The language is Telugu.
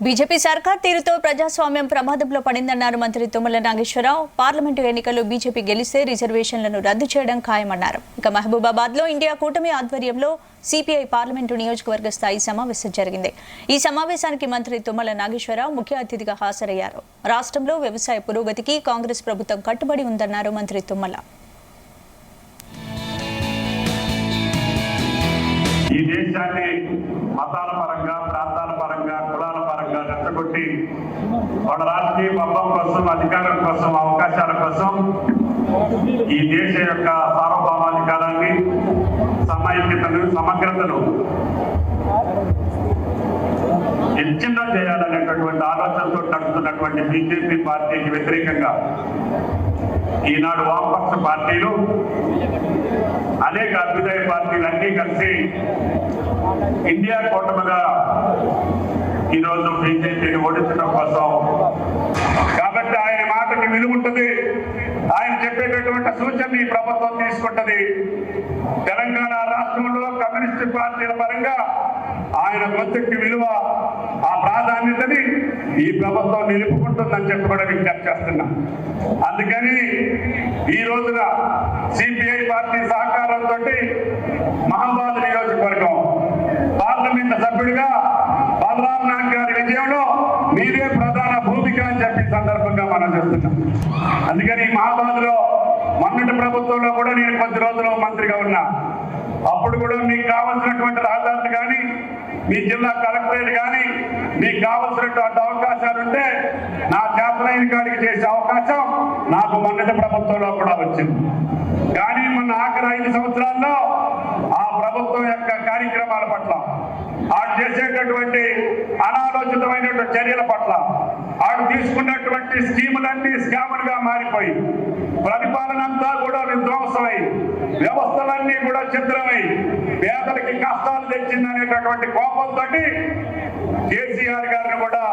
బీజేపీ సర్కార్ తీరుతో ప్రజాస్వామ్యం ప్రమాదంలో పడిందన్నారు మంత్రి తుమ్మల నాగేశ్వరరావు. పార్లమెంటు ఎన్నికల్లో బీజేపీ గెలిస్తే రిజర్వేషన్లను రద్దు చేయడం ఖాయమన్నారు. ఇక మహబూబాబాద్లో ఇండియా కూటమి ఆధ్వర్యంలో సిపిఐ పార్లమెంటు నియోజకవర్గ స్థాయి సమావేశం జరిగింది. ఈ సమావేశానికి మంత్రి తుమ్మల నాగేశ్వరరావు ముఖ్య అతిథిగా హాజరయ్యారు. రాష్ట్రంలో వ్యవసాయ పురోగతికి కాంగ్రెస్ ప్రభుత్వం కట్టుబడి ఉందన్నారు మంత్రి తుమ్మల. ఈ దేశాన్ని మతాల పరంగా, ప్రాంతాల పరంగా, కులాల పరంగా రెచ్చగొట్టి వాళ్ళ రాజకీయ పబ్బం కోసం, అధికారం కోసం, అవకాశాల కోసం ఈ దేశ యొక్క సార్వభౌమాధికారాన్ని, సమైక్యతను, సమగ్రతను విచ్ఛిన్నం చేయాలనేటటువంటి ఆలోచనతో నడుస్తున్నటువంటి బీజేపీ పార్టీకి వ్యతిరేకంగా ఈనాడు వామపక్ష పార్టీలు, అనేక అభ్యుదయ పార్టీలు అన్నీ కలిసి ఇండియా కూటమిగా ఈరోజు బీజేపీని ఓడించడం కోసం. కాబట్టి ఆయన మాటకి విలువ ఉంటుంది. ఆయన చెప్పేటటువంటి సూచన ఈ ప్రభుత్వం తీసుకుంటది. తెలంగాణ రాష్ట్రంలో కమ్యూనిస్టు పార్టీల పరంగా ఆయన గొంతుకి విలువ, ఆ ప్రాధాన్యతని ఈ ప్రభుత్వం నిలుపుకుంటుందని చెప్పి కూడా విజ్ఞప్తి చేస్తున్నాం. అందుకని ఈ రోజున సిపిఐ పార్టీ సహకారంతో మహబూబాబాద్ నియోజకవర్గం పార్లమెంట్ సభ్యుడిగా బలరాం నాయక్ గారి విజయంలో మీరే ప్రధాన భూమిక అని చెప్పి సందర్భంగా మనం చేస్తున్నాం. అందుకని మహబూబాబాద్ లో మొన్నటి ప్రభుత్వంలో కూడా నేను కొద్ది రోజులు మంత్రిగా ఉన్నా. అప్పుడు కూడా మీకు కావలసినటువంటి రహదారులు కానీ, మీ జిల్లా కలెక్టరేట్ కానీ, మీకు కావలసినటువంటి అవకాశాలు ఉంటే నా చేతనైన కాడికి చేసే అవకాశం నాకు మొన్నటి ప్రభుత్వంలో కూడా వచ్చింది. కానీ మొన్న ఆఖరి 5 సంవత్సరాల్లో ఆ ప్రభుత్వం యొక్క కార్యక్రమాల పట్ల, ఆడు చేసేటటువంటి అనాలోచితమైనటువంటి చర్యల పట్ల, ఆడు తీసుకున్నటువంటి స్కీములన్నీ స్కాములుగా మారిపోయి, పరిపాలన అంతా కూడా విధ్వంసమై, వ్యవస్థలన్నీ కూడా ఛిద్రమై, పేదలకి కష్టాలు తెచ్చిందనేటటువంటి కోపంతో కేసీఆర్ గారిని కూడా